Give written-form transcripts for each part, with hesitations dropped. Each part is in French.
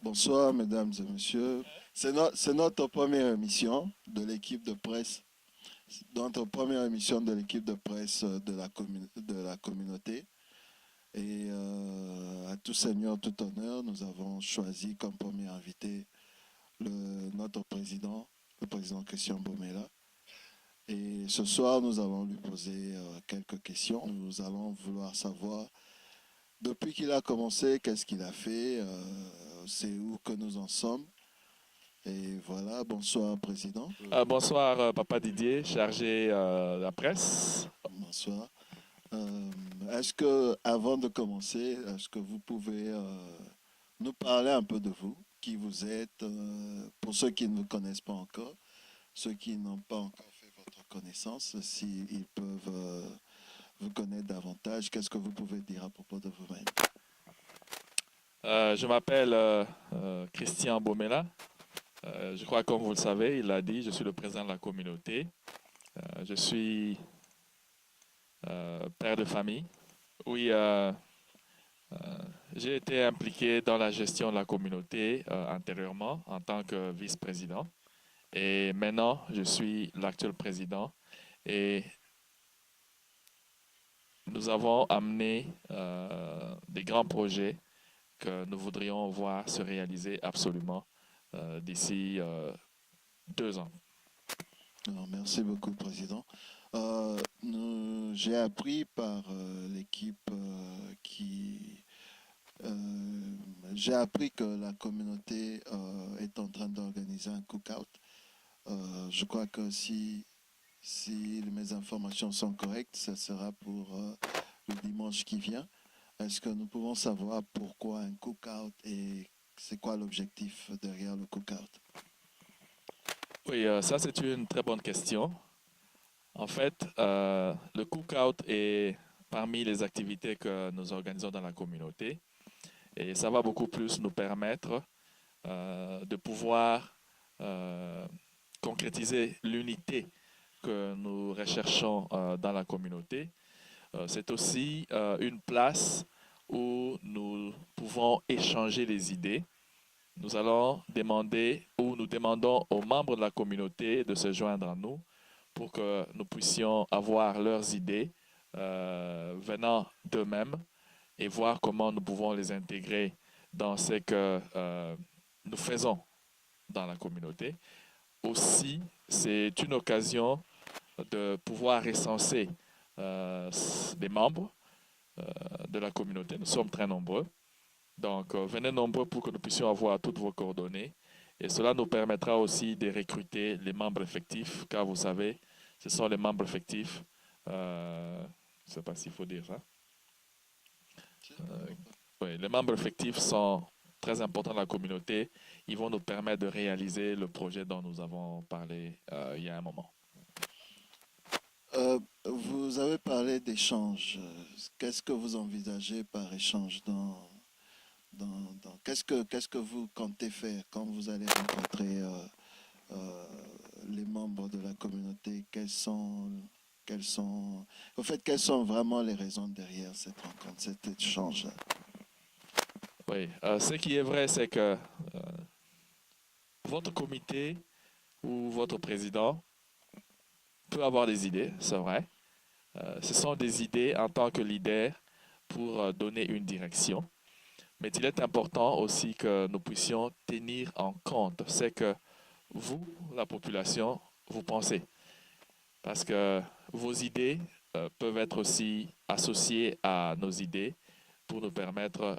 Bonsoir, mesdames et messieurs. C'est notre première émission de l'équipe de presse, notre première émission de l'équipe de presse de la communauté. Et à tout seigneur, tout honneur, nous avons choisi comme premier invité notre président, le président Christian Bomela. Et ce soir, nous allons lui poser quelques questions. Nous allons vouloir savoir, depuis qu'il a commencé, qu'est-ce qu'il a fait, c'est où que nous en sommes. Et voilà, bonsoir Président. Bonsoir, Papa Didier, chargé de la presse. Bonsoir. Est-ce que, avant de commencer, est-ce que vous pouvez nous parler un peu de vous, qui vous êtes, pour ceux qui ne vous connaissent pas encore, ceux qui n'ont pas encore fait votre connaissance, s'ils peuvent vous connaître davantage, qu'est-ce que vous pouvez dire à propos de vous-même? Je m'appelle Christian Bomela. Je crois, comme vous le savez, il l'a dit, je suis le président de la communauté. Je suis père de famille. Oui, j'ai été impliqué dans la gestion de la communauté antérieurement en tant que vice-président. Et maintenant, je suis l'actuel président. Et nous avons amené des grands projets que nous voudrions voir se réaliser absolument d'ici 2 ans. Alors, merci beaucoup, Président. J'ai appris par l'équipe Euh, j'ai appris que la communauté est en train d'organiser un cookout. Je crois que si mes informations sont correctes, ça sera pour le dimanche qui vient. Est-ce que nous pouvons savoir pourquoi un cookout et c'est quoi l'objectif derrière le cookout? Oui, ça c'est une très bonne question. En fait, le cookout est parmi les activités que nous organisons dans la communauté et ça va beaucoup plus nous permettre de pouvoir euh, concrétiser l'unité que nous recherchons dans la communauté. C'est aussi une place où nous pouvons échanger les idées. Nous allons demander ou nous demandons aux membres de la communauté de se joindre à nous pour que nous puissions avoir leurs idées venant d'eux-mêmes et voir comment nous pouvons les intégrer dans ce que nous faisons dans la communauté. Aussi, c'est une occasion de pouvoir recenser les membres de la communauté. Nous sommes très nombreux. Donc, venez nombreux pour que nous puissions avoir toutes vos coordonnées. Et cela nous permettra aussi de recruter les membres effectifs, car vous savez, ce sont les membres effectifs. Je ne sais pas s'il faut dire ça. Euh, oui, les membres effectifs sont très importants dans la communauté. Ils vont nous permettre de réaliser le projet dont nous avons parlé il y a un moment. Vous avez parlé d'échange. Qu'est-ce que vous envisagez par échange qu'est-ce que vous comptez faire quand vous allez rencontrer euh, les membres de la communauté? Quelles sont vraiment les raisons derrière cette rencontre, cet échange? Oui, ce qui est vrai, c'est que votre comité ou votre président peut avoir des idées, c'est vrai. Ce sont des idées en tant que leader pour donner une direction. Mais il est important aussi que nous puissions tenir en compte ce que vous, la population, vous pensez. Parce que vos idées peuvent être aussi associées à nos idées pour nous permettre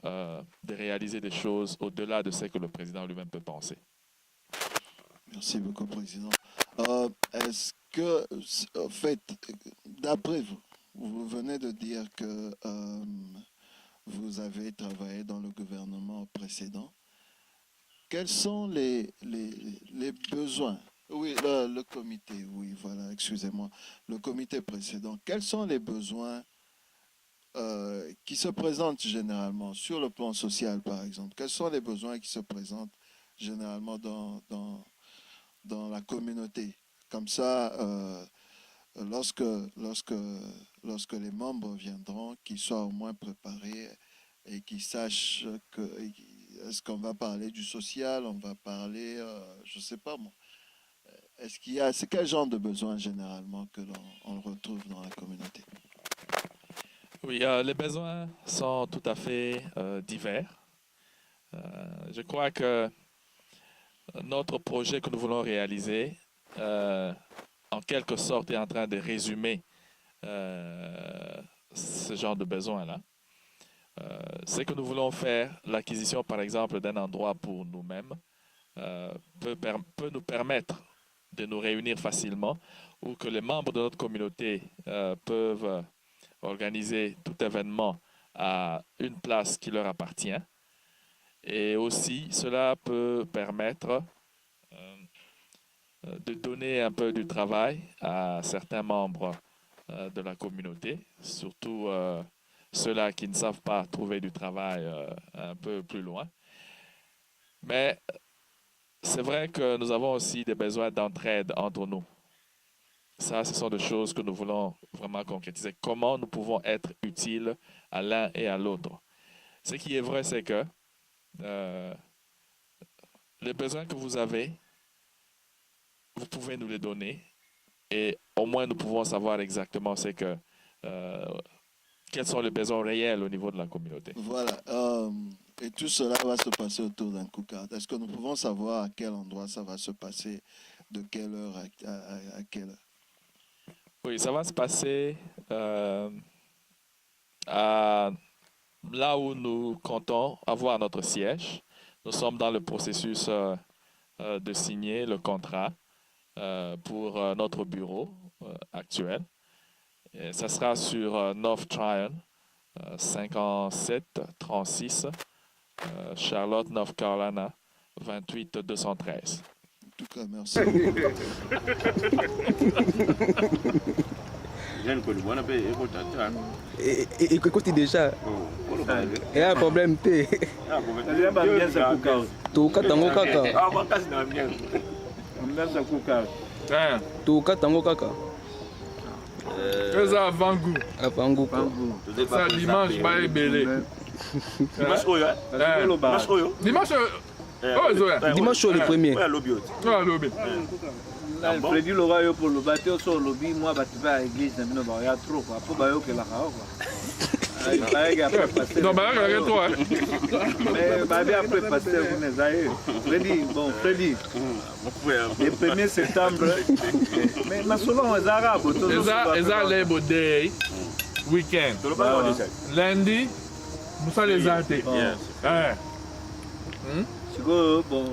de réaliser des choses au-delà de ce que le président lui-même peut penser. Merci beaucoup, Président. Est-ce que, en fait, d'après vous, vous venez de dire que vous avez travaillé dans le gouvernement précédent. Quels sont les besoins? Oui, le comité, oui, voilà, excusez-moi. Le comité précédent, quels sont les besoins qui se présentent généralement sur le plan social, par exemple? Quels sont les besoins qui se présentent généralement dans la communauté? Comme ça, lorsque, lorsque, lorsque les membres viendront, qu'ils soient au moins préparés et qu'ils sachent Est-ce qu'on va parler du social? On va parler, je ne sais pas moi. C'est quel genre de besoin généralement que l'on retrouve dans la communauté? Oui, les besoins sont tout à fait divers. Je crois que notre projet que nous voulons réaliser, en quelque sorte, est en train de résumer ce genre de besoins-là. Ce que nous voulons faire, l'acquisition par exemple d'un endroit pour nous-mêmes, peut nous permettre de nous réunir facilement ou que les membres de notre communauté peuvent organiser tout événement à une place qui leur appartient. Et aussi, cela peut permettre de donner un peu du travail à certains membres de la communauté, surtout ceux-là qui ne savent pas trouver du travail un peu plus loin. Mais c'est vrai que nous avons aussi des besoins d'entraide entre nous. Ça, ce sont des choses que nous voulons vraiment concrétiser. Comment nous pouvons être utiles à l'un et à l'autre. Ce qui est vrai, c'est que les besoins que vous avez, vous pouvez nous les donner et au moins nous pouvons savoir exactement quels sont les besoins réels au niveau de la communauté. Voilà. Et tout cela va se passer autour d'un cookout. Est-ce que nous pouvons savoir à quel endroit ça va se passer, de quelle heure à quelle heure? Oui, ça va se passer là où nous comptons avoir notre siège. Nous sommes dans le processus de signer le contrat pour notre bureau actuel. Et ça sera sur North Tryon, 5736, Charlotte, North Carolina, 28213. En tout cas, merci. Écoute déjà. Il y a un problème. Tuka tango kaka. Tuka tango kaka. Ça avant-goût. Avant-goût. Ça dimanche, bah belé. Dimanche oyo. Dimanche oyo. Dimanche. Dimanche le premier. Ouais, lobby. Ouais, lobby. Prédit le roi pour le bateau sur le lobby, moi je vais à l'église, il y a trop quoi. Faut bailler que la quoi. Non, bah là, toi. Mais après pasteur vous les avez. Freddy. Le 1er septembre. Mais ma selon les arabes, les Labor Day weekend. Lundi, nous sommes les athées. C'est que bon,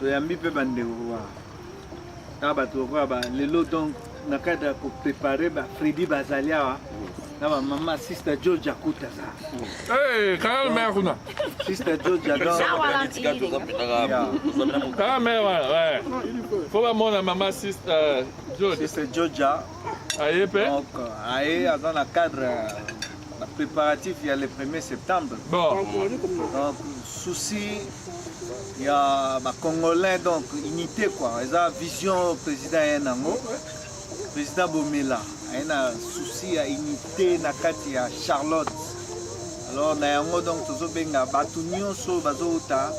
tu as mis peu bande les lots donc na cadre pour préparer Freddy Bazalia na maman sister Georgia Kutaza. Quand mère kuna. Sister Georgia donc. Quand mère ouais. Faut pas mon maman sister Georgia. Sister Georgia. Donc dans le cadre préparatif il y a le 1er septembre. Bon. Donc souci il y a ma Congolais donc unité quoi. Ils ont vision président Yanango, président Bomela. Il y a un souci à unité na kati ya Charlotte. Alors na yango donc tozo benga batu nyonso bazouta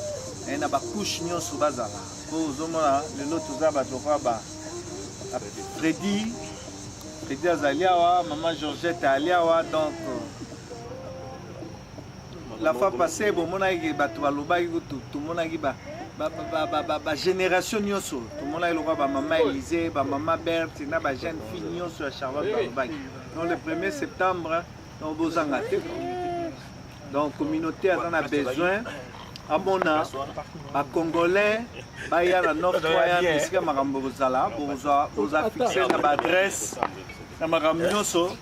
et na ba couche nyonso bazala. Pour zomona le lot toza bato ba Freddy Azaliawa, maman Georgette Aliawa donc la fois passée, bon, mon aïe, tout le monde a dit, génération nyonso, tout le monde a dit, maman Élisée, maman Berthe, il y a jeune fille nyonso à Charlotte. Donc le 1er septembre, on va vous donc la communauté a besoin, à mon âge, les Congolais, il y a la Nord Troyen, puisque Marambo Zala, vous a fixé l'adresse, Marambo nyonso.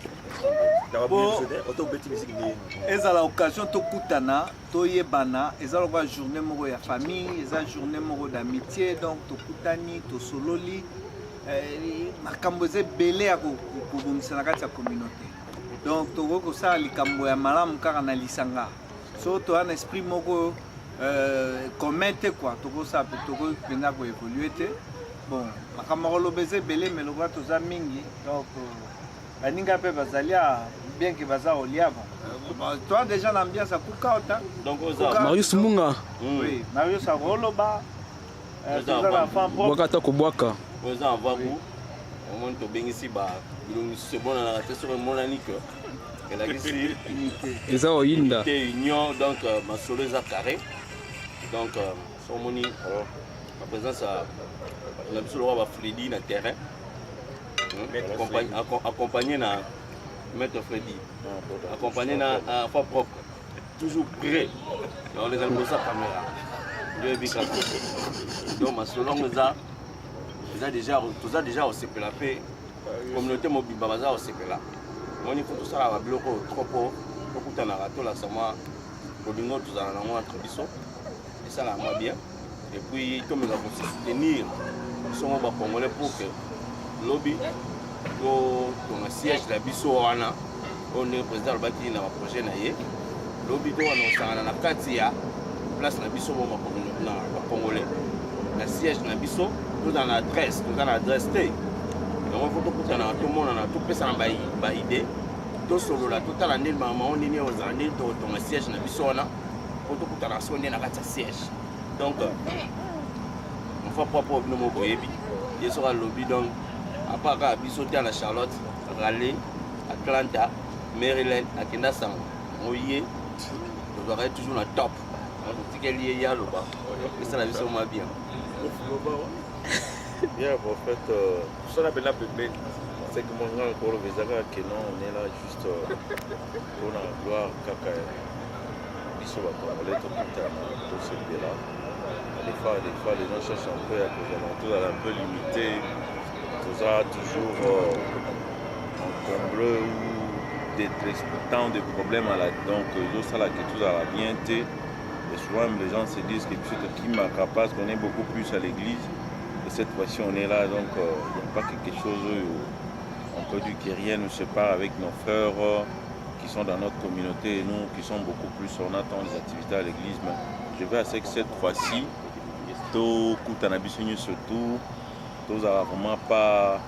Eza la occasion to kutana, to yebana, eza la journée moko ya famille, eza journée moko d'amitié, donc to kutani, to sololi, makambo eza belé ya kobongisa na kati ya communauté. Donc to ko ça likambo ya malamu kaka na lisanga. So to un esprit moko commun te quoi, to ko ça to ko penga ko évoluer te. Bon, makambo lo beze belé mais lo to za mingi, donc baninga pe bazalia bien que baza oliava Toi déjà l'ambiance à Cookout. Hein? Donc, Marius Munga. Oui, Marius Aroloba. Bwaka ta kobwaka. Vous en voyez où? Au moins, tu es ici, c'est bon, on a été sur mon anique. Elle a ici. Eza oyinda. Union, donc, ma solo est carré. Donc, son moni, alors, ma présence a. On a besoin de voir Freddy dans le terrain. Accompagné na Maître Freddy. Accompagné na Fa propre. Toujours prêt. On les a posé la caméra. Donc, ma solo, on a déjà au CPLAP. Communauté mobile, Babaza au CPLA. On y faut tout ça à bloquer trop pour tout en arato là, ça m'a. Pour nous, tout en amont entre bisous. Et ça, là, moi bien. Et puis, comme nous avons soutenir, nous sommes congolais pour que lobby, pour un siège de la bisou, on est président de bâti dans le projet naïe. Lobby, on a la Katia, place de la bisou, dans le congolais. Le siège de la bisou, tout dans l'adresse, T. Donc, il faut que tout le monde a tout ça en idée. Tout solo là, tout à l'année, maman, on est né aux années, dans le siège de la bisou, pour tout le monde, on est dans le siège. Donc, on fait pas pour nous mobiliser. Il sera le lobby donc à part à Bissoté à la Charlotte, Raleigh, Atlanta, Maryland, à Kendasan, Oye, vous aurez toujours le top. Donc, il y a le bas. Et ça la vie sur moi bien. Bien, en fait, ça la belle bébé. C'est que mon grand encore le Vézaga, que non, on est là juste pour la gloire, caca. Bissoté, on est tout ce là. Des fois, les gens cherchent un peu à cause de un peu limité. Tout ça, toujours encombré ou tant de problèmes à la. Donc, ça, là, que tout ça va bien été. Et souvent, les gens se disent que qui m'a capable, qu'on est beaucoup plus à l'église. Et cette fois-ci, on est là, donc il n'y a pas quelque chose où on peut dire que rien nous sépare avec nos frères qui sont dans notre communauté et nous qui sommes beaucoup plus. On attend les activités à l'église. Mais je vais assez que cette fois-ci, tout surtout, tout ça vraiment pas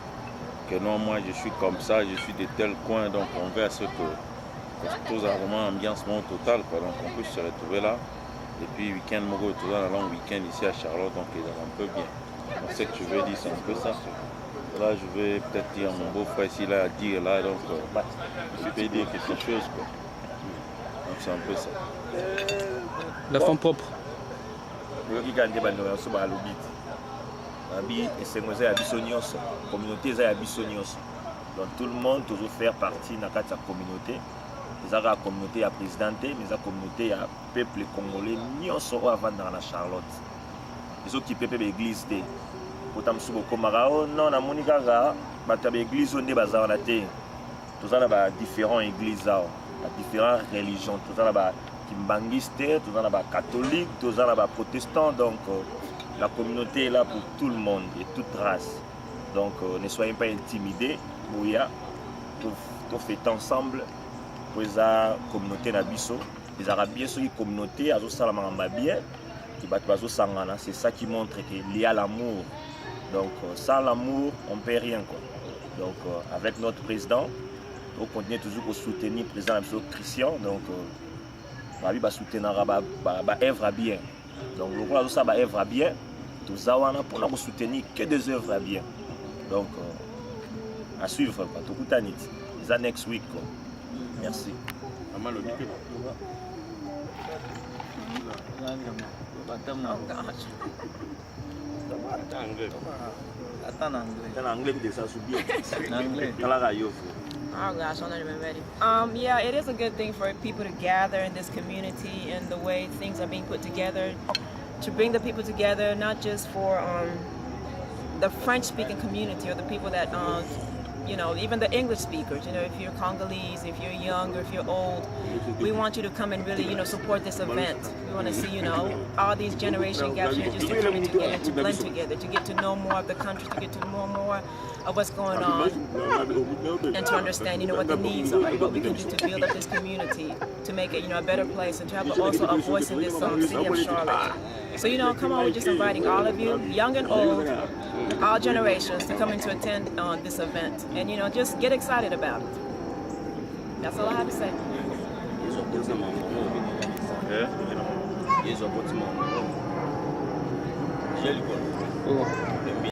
que non, moi je suis comme ça, je suis de tel coin, donc on veut à ce que tout ça vraiment ambiance totale, quoi, donc on peut se retrouver là. Et puis week-end, tout ça, un long week-end ici à Charlotte, donc il est un peu bien. Donc ce que je veux dire, c'est un peu ça. Là, je vais peut-être dire à mon beau-frère ici, là, à dire là, donc je vais dire quelque chose, quoi. Donc c'est un peu ça. La femme propre. Qui gagne des bandes sur le lobby. Et c'est nous à Bissonios, communauté à Bissonios. Donc tout le monde toujours faire partie de la communauté. Ils ont la communauté à présidenter, mais la communauté à peuple congolais, nous sommes avant dans la Charlotte. Ils ont occupé l'église. Pourtant, nous sommes comme non, na Monika, l'église on est basé en athée. Tout ça là, différentes églises, différentes religions, tout ça là. Kimbangiste, tout ça là-bas catholique, tout ça là-bas protestant, donc la communauté est là pour tout le monde et toute race. Donc ne soyez pas intimidés, Bouya, tout fait ensemble pour la communauté Nabiso. Les Arabiens sont une communauté, c'est ça qui montre qu'il y a l'amour. Donc sans l'amour, on ne peut rien, quoi. Donc avec notre président, on continue toujours à soutenir le président Christian. Donc, Babi va soutenir œuvre bien. Donc le roi ça va œuvre bien. Tout ça on pour nous soutenir que des œuvres bien. Donc à suivre quoi. Tout kutanit. Les next week quoi. Merci. Oh gosh, I'm not even ready. Yeah, it is a good thing for people to gather in this community and the way things are being put together to bring the people together, not just for the French-speaking community or the people that, you know, even the English speakers. You know, if you're Congolese, if you're young, or if you're old, we want you to come and really, you know, support this event. We want to see, you know, all these generation gaps here just to come together, to blend together, to get to know more of the country, to get to know more of what's going on, and to understand, you know, what the needs are, what we can do to build up this community, to make it, you know, a better place, and to have also a voice in this city of Charlotte. So, you know, come on, we're just inviting all of you, young and old, all generations, to come in to attend this event. And, you know, just get excited about it. That's all I have to say. aboti na mamango yezu aboti mamango je likolo